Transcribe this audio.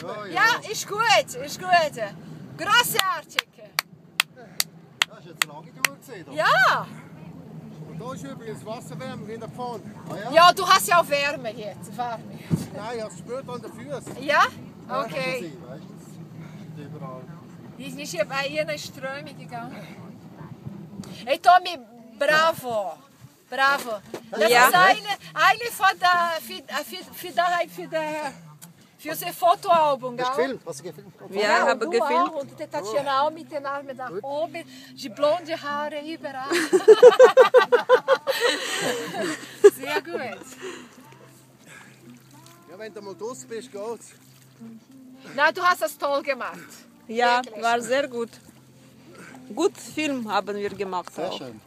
Ja, ist gut, ist gut. Grossartig. Das ist jetzt eine lange Tour gewesen. Ja. Und da ist übrigens Wasserwärme wie da vorne. Ah, Ja, du hast ja auch Wärme jetzt. Wärme. Nein, ich habe es gespürt an den Füßen. Ja? Okay. Weißt du, überall. Die ist hier bei ihnen Strömung gegangen. Hey Tommy, bravo. Bravo. Das ist eine von der für das Fotoalbum. Hast du gefilmt? Hast du gefilmt? Ja, habe du gefilmt. Auch. Und die Tatjana auch mit den Armen nach oben, die blonde Haare überall. Sehr gut. Ja, wenn du mal draußen bist, geht's. Nein, du hast das toll gemacht. Ja, Wirklich. war sehr gut. Gut Film haben wir gemacht Sehr auch. schön.